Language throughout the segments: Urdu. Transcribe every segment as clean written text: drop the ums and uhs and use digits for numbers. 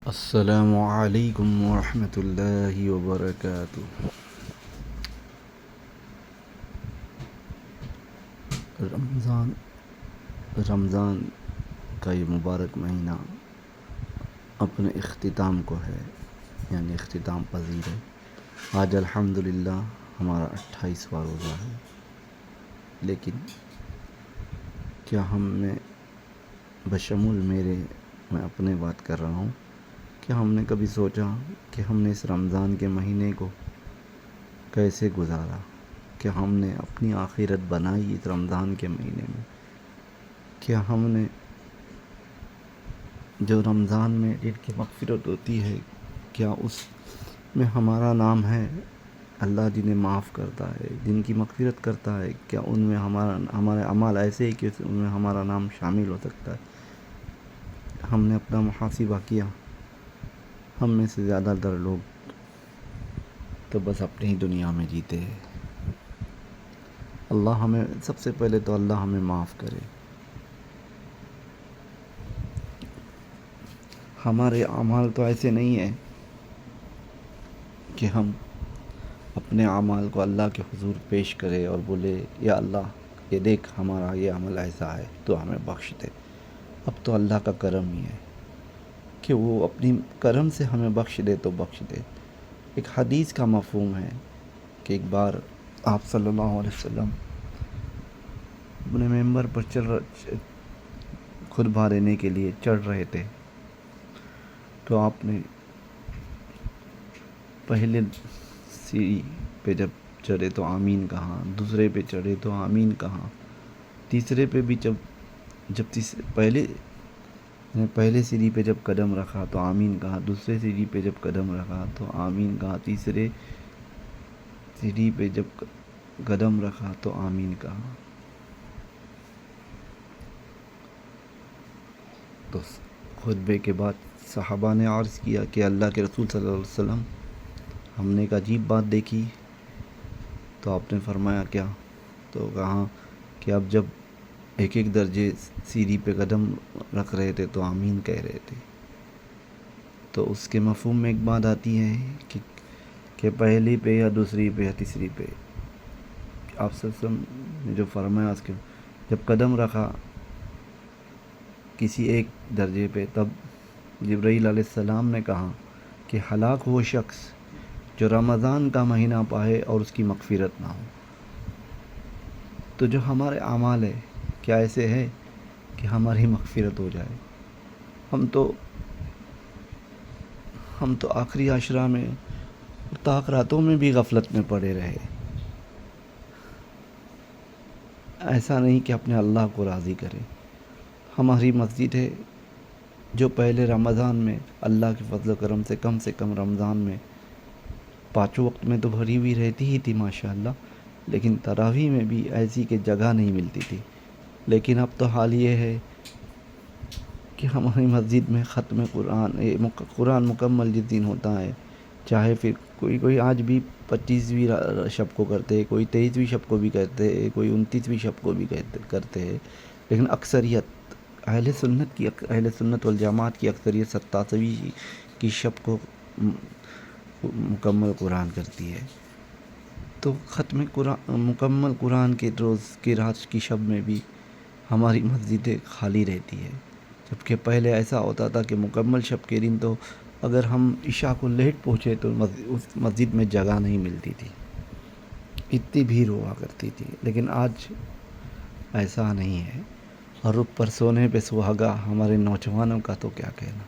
السلام علیکم ورحمۃ اللہ وبرکاتہ۔ رمضان رمضان کا یہ مبارک مہینہ اپنے اختتام کو ہے، یعنی اختتام پذیر ہے۔ آج الحمدللہ ہمارا 28واں روزہ ہے، لیکن کیا ہم نے بشمول میں اپنے بات کر رہا ہوں، کیا ہم نے کبھی سوچا کہ ہم نے اس رمضان کے مہینے کو کیسے گزارا؟ کیا ہم نے اپنی آخرت بنائی اس رمضان کے مہینے میں؟ کیا ہم نے جو رمضان میں جن کی مغفرت ہوتی ہے، کیا اس میں ہمارا نام ہے؟ اللہ جنہیں معاف کرتا ہے، جن کی مغفرت کرتا ہے، کیا ان میں ہمارے اعمال ایسے ہی کہ ان میں ہمارا نام شامل ہو سکتا ہے؟ ہم نے اپنا محاسبہ کیا؟ ہم میں سے زیادہ تر لوگ تو بس اپنی ہی دنیا میں جیتے ہیں۔ اللہ ہمیں سب سے پہلے تو اللہ ہمیں معاف کرے۔ ہمارے اعمال تو ایسے نہیں ہیں کہ ہم اپنے اعمال کو اللہ کے حضور پیش کرے اور بولے یا اللہ یہ دیکھ ہمارا یہ عمل ایسا ہے تو ہمیں بخش دے۔ اب تو اللہ کا کرم ہی ہے کہ وہ اپنی کرم سے ہمیں بخش دے تو بخش دے۔ ایک حدیث کا مفہوم ہے کہ ایک بار آپ صلی اللہ علیہ وسلم اپنے ممبر پر خطبہ دینے کے لیے چڑھ رہے تھے، تو آپ نے پہلے سیڑھی پہ جب چڑھے تو آمین کہا، دوسرے پہ چڑھے تو آمین کہا، تیسرے پہ بھی پہلے سیڑھی پہ جب قدم رکھا تو آمین کہا، دوسرے سیڑھی پہ جب قدم رکھا تو آمین کہا، تیسرے سیڑھی پہ جب قدم رکھا تو آمین کہا۔ تو خطبے کے بعد صحابہ نے عرض کیا کہ اللہ کے رسول صلی اللہ علیہ وسلم، ہم نے ایک عجیب بات دیکھی۔ تو آپ نے فرمایا کیا؟ تو کہا کہ اب جب ایک ایک درجے سیڑھی پہ قدم رکھ رہے تھے تو آمین کہہ رہے تھے۔ تو اس کے مفہوم میں ایک بات آتی ہے کہ پہلی پہ یا دوسری پہ یا تیسری پہ آپ صلی اللہ علیہ وسلم نے جو فرمایا، اس کے جب قدم رکھا کسی ایک درجے پہ، تب جبرائیل علیہ السلام نے کہا کہ ہلاک وہ شخص جو رمضان کا مہینہ پائے اور اس کی مغفرت نہ ہو۔ تو جو ہمارے اعمال ہے کیا ایسے ہے کہ ہماری مغفرت ہو جائے؟ ہم تو آخری عشرہ میں تاخراتوں میں بھی غفلت میں پڑے رہے۔ ایسا نہیں کہ اپنے اللہ کو راضی کرے۔ ہماری مسجد ہے جو پہلے رمضان میں اللہ کے فضل و کرم سے کم رمضان میں 5 وقت میں تو بھری ہوئی رہتی ہی تھی ماشاءاللہ، لیکن تراویح میں بھی ایسی کہ جگہ نہیں ملتی تھی۔ لیکن اب تو حال یہ ہے کہ ہماری مسجد میں ختم قرآن مکمل جس دن ہوتا ہے، چاہے پھر کوئی آج بھی 25ویں شب کو کرتے ہیں، کوئی 23ویں شب کو بھی کرتے ہیں، کوئی 29ویں شب کو بھی کرتے ہیں، لیکن اکثریت اہل سنت والجماعت کی اکثریت 27ویں کی شب کو مکمل قرآن کرتی ہے۔ تو ختم مکمل قرآن کے روز کی رات کی شب میں بھی ہماری مسجدیں خالی رہتی ہے، جبکہ پہلے ایسا ہوتا تھا کہ مکمل شب کے دن تو اگر ہم عشاء کو لیٹ پہنچے تو اس مسجد میں جگہ نہیں ملتی تھی، اتنی بھیڑ ہوا کرتی تھی۔ لیکن آج ایسا نہیں ہے، اور اوپر سونے پہ سہاگا ہمارے نوجوانوں کا تو کیا کہنا۔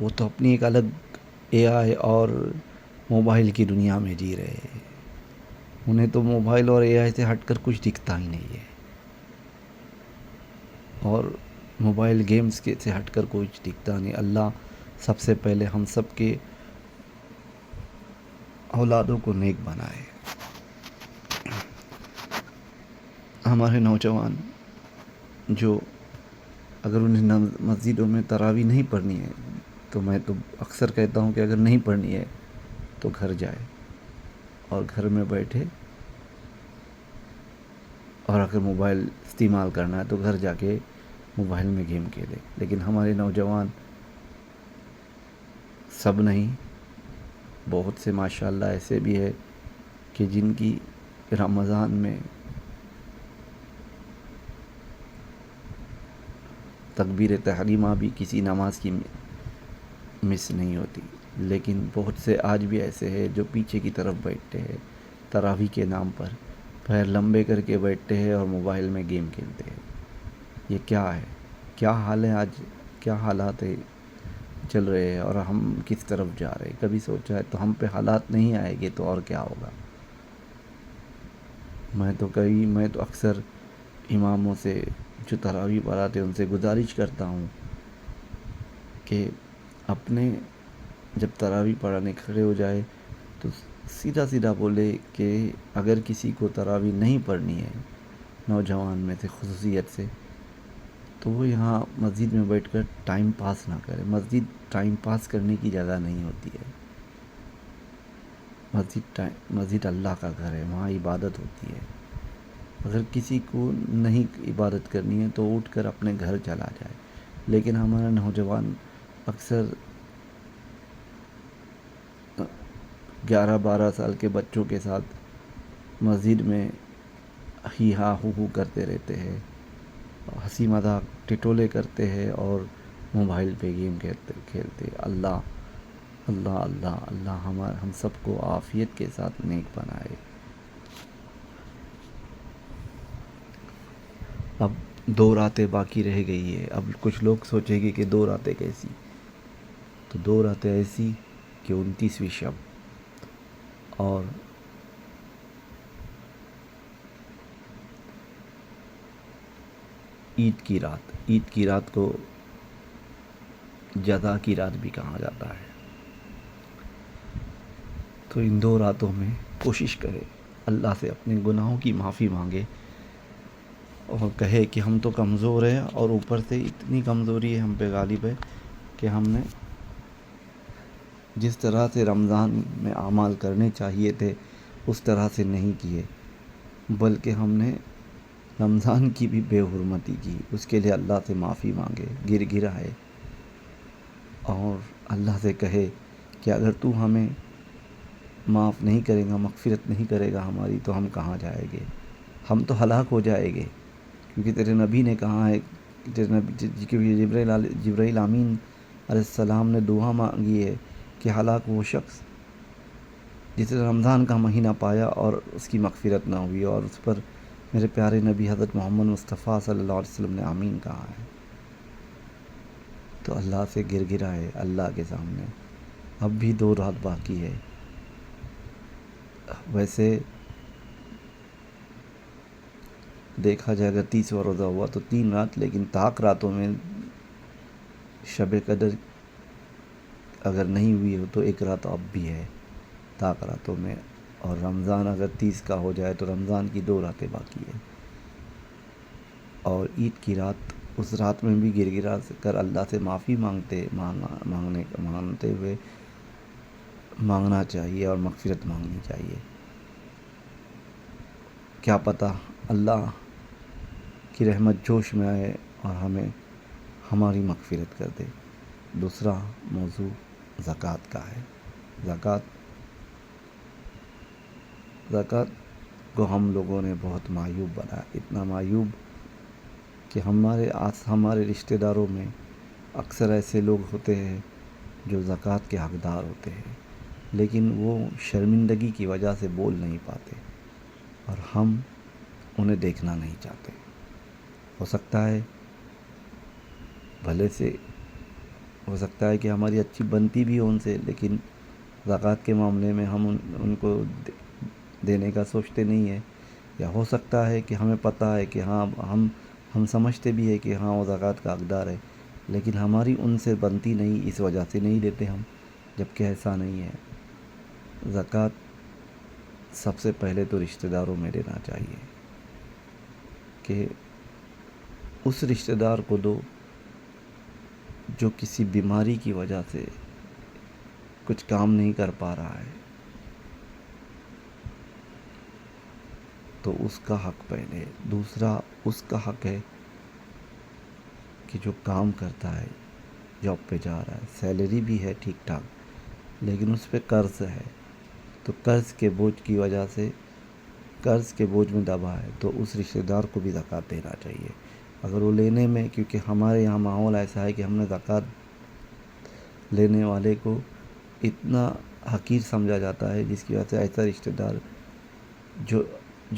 وہ تو اپنی ایک الگ اے آئی اور موبائل کی دنیا میں جی رہے ہیں۔ انہیں تو موبائل اور اے آئی سے ہٹ کر کچھ دکھتا ہی نہیں ہے، اور موبائل گیمز سے ہٹ کر کچھ دکھتا نہیں۔ اللہ سب سے پہلے ہم سب کے اولادوں کو نیک بنائے۔ ہمارے نوجوان جو اگر انہیں مسجدوں میں تراویح نہیں پڑھنی ہے، تو میں تو اکثر کہتا ہوں کہ اگر نہیں پڑھنی ہے تو گھر جائے اور گھر میں بیٹھے، اور اگر موبائل استعمال کرنا ہے تو گھر جا کے موبائل میں گیم کھیلے۔ لیکن ہمارے نوجوان سب نہیں، بہت سے ماشاءاللہ ایسے بھی ہے کہ جن کی رمضان میں تکبیر تحریمہ بھی کسی نماز کی مس نہیں ہوتی، لیکن بہت سے آج بھی ایسے ہیں جو پیچھے کی طرف بیٹھتے ہیں تراویح کے نام پر، پیر لمبے کر کے بیٹھتے ہیں اور موبائل میں گیم کھیلتے ہیں۔ یہ کیا ہے؟ کیا حال ہے آج؟ کیا حالات چل رہے ہیں اور ہم کس طرف جا رہے ہیں؟ کبھی سوچا ہے؟ تو ہم پہ حالات نہیں آئے گے تو اور کیا ہوگا؟ میں تو اکثر اماموں سے جو تراویح پڑھاتے ہیں ان سے گزارش کرتا ہوں کہ اپنے جب تراویح پڑھانے کھڑے ہو جائے تو سیدھا سیدھا بولے کہ اگر کسی کو تراویح نہیں پڑھنی ہے نوجوان میں سے خصوصیت سے، تو وہ یہاں مسجد میں بیٹھ کر ٹائم پاس نہ کرے۔ مسجد ٹائم پاس کرنے کی جگہ نہیں ہوتی ہے۔ مسجد اللہ کا گھر ہے، وہاں عبادت ہوتی ہے۔ اگر کسی کو نہیں عبادت کرنی ہے تو اٹھ کر اپنے گھر چلا جائے، لیکن ہمارا نوجوان اکثر 11-12 سال کے بچوں کے ساتھ مسجد میں ہی ہا ہو ہو کرتے رہتے ہیں، ہنسی مذاق ٹٹولے کرتے ہیں اور موبائل پہ گیم کھیلتے۔ اللہ اللہ اللہ اللہ ہم سب کو عافیت کے ساتھ نیک بنائے۔ اب 2 راتیں باقی رہ گئی ہے۔ اب کچھ لوگ سوچیں گے کہ 2 راتیں کیسی؟ تو 2 راتیں ایسی کہ 29ویں شب اور عید کی رات کو جزا کی رات بھی کہا جاتا ہے۔ تو ان 2 راتوں میں کوشش کرے اللہ سے اپنے گناہوں کی معافی مانگے اور کہے کہ ہم تو کمزور ہیں اور اوپر سے اتنی کمزوری ہے ہم پہ غالب ہے کہ ہم نے جس طرح سے رمضان میں اعمال کرنے چاہیے تھے اس طرح سے نہیں کیے، بلکہ ہم نے رمضان کی بھی بے حرمتی کی۔ اس کے لیے اللہ سے معافی مانگے، گر گرائے اور اللہ سے کہے کہ اگر تو ہمیں معاف نہیں کرے گا، مغفرت نہیں کرے گا ہماری، تو ہم کہاں جائیں گے؟ ہم تو ہلاک ہو جائیں گے، کیونکہ تیرے نبی نے کہا ہے، جبرائیل امین علیہ السلام نے دعا مانگی ہے کہ ہلاک وہ شخص جس نے رمضان کا مہینہ پایا اور اس کی مغفرت نہ ہوئی، اور اس پر میرے پیارے نبی حضرت محمد مصطفیٰ صلی اللہ علیہ وسلم نے آمین کہا ہے۔ تو اللہ سے گر گرائے اللہ کے سامنے۔ اب بھی 2 رات باقی ہے۔ ویسے دیکھا جائے اگر 30واں روزہ ہوا تو 3 رات، لیکن طاق راتوں میں شب قدر اگر نہیں ہوئی ہو تو 1 رات اب بھی ہے طاق راتوں میں، اور رمضان اگر 30 کا ہو جائے تو رمضان کی 2 راتیں باقی ہے۔ اور عید کی رات، اس رات میں بھی گر گرا کر اللہ سے معافی مانگتے ہوئے مانگنا چاہیے اور مغفرت مانگنی چاہیے۔ کیا پتہ اللہ کی رحمت جوش میں آئے اور ہماری مغفرت کر دے۔ دوسرا موضوع زکوٰۃ کا ہے۔ زکوٰۃ کو ہم لوگوں نے بہت معیوب بنایا، اتنا معیوب کہ ہمارے رشتہ داروں میں اکثر ایسے لوگ ہوتے ہیں جو زکوٰۃ کے حقدار ہوتے ہیں، لیکن وہ شرمندگی کی وجہ سے بول نہیں پاتے اور ہم انہیں دیکھنا نہیں چاہتے۔ ہو سکتا ہے کہ ہماری اچھی بنتی بھی ہو ان سے، لیکن زکوٰۃ کے معاملے میں ہم ان کو دینے کا سوچتے نہیں ہیں، یا ہو سکتا ہے کہ ہمیں پتہ ہے کہ ہاں ہم سمجھتے بھی ہے کہ ہاں وہ زکوٰۃ کا حقدار ہے، لیکن ہماری ان سے بنتی نہیں، اس وجہ سے نہیں دیتے ہم، جبکہ ایسا نہیں ہے۔ زکوٰۃ سب سے پہلے تو رشتہ داروں میں دینا چاہیے کہ اس رشتہ دار کو دو جو کسی بیماری کی وجہ سے کچھ کام نہیں کر پا رہا ہے، تو اس کا حق پہلے۔ دوسرا اس کا حق ہے کہ جو کام کرتا ہے، جاب پہ جا رہا ہے، سیلری بھی ہے ٹھیک ٹھاک، لیکن اس پہ قرض ہے، تو قرض کے بوجھ کی وجہ سے قرض کے بوجھ میں دبا ہے، تو اس رشتہ دار کو بھی زکوٰۃ دینا چاہیے۔ اگر وہ لینے میں، کیونکہ ہمارے یہاں ماحول ایسا ہے کہ ہم نے زکوٰۃ لینے والے کو اتنا حقیر سمجھا جاتا ہے، جس کی وجہ سے ایسا رشتہ دار جو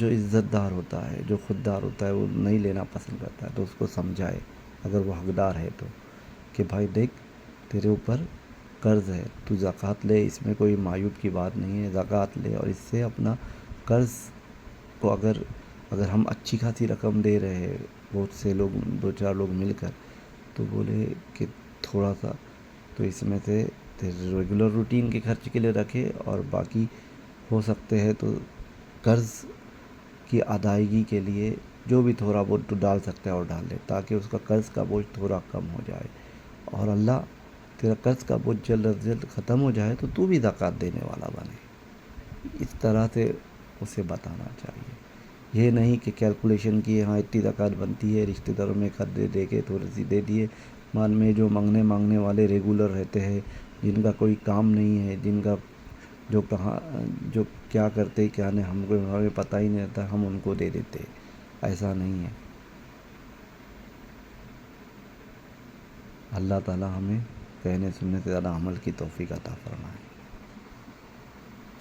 عزت دار ہوتا ہے، جو خوددار ہوتا ہے، وہ نہیں لینا پسند کرتا ہے۔ تو اس کو سمجھائے، اگر وہ حقدار ہے تو، کہ بھائی دیکھ تیرے اوپر قرض ہے، تو زکوٰۃ لے، اس میں کوئی معیوب کی بات نہیں ہے، زکوٰۃ لے، اور اس سے اپنا قرض کو اگر ہم اچھی خاصی رقم دے رہے ہیں، بہت سے لوگ، 2-4 لوگ مل کر، تو بولے کہ تھوڑا سا تو اس میں سے ریگولر روٹین کے خرچ کے لیے رکھے، اور باقی ہو سکتے ہیں تو قرض کی ادائیگی کے لیے جو بھی تھوڑا بہت تو ڈال سکتا ہے اور ڈال لے، تاکہ اس کا قرض کا بوجھ تھوڑا کم ہو جائے، اور اللہ تیرا قرض کا بوجھ جلد از جلد ختم ہو جائے تو بھی زکوٰۃ دینے والا بنے۔ اس طرح سے اسے بتانا چاہیے، یہ نہیں کہ کیلکولیشن کی ہاں اتنی زکوٰۃ بنتی ہے، رشتہ داروں میں خط دے کے تھوڑی سی دے دیے، بعد میں جو مانگنے والے ریگولر رہتے ہیں، جن کا کوئی کام نہیں ہے، جن کا جو کیا کرتے کیا نہیں ہمیں پتہ ہی نہیں رہتا، ہم ان کو دے دیتے، ایسا نہیں ہے۔ اللہ تعالی ہمیں کہنے سننے سے زیادہ عمل کی توفیق عطا فرمائے۔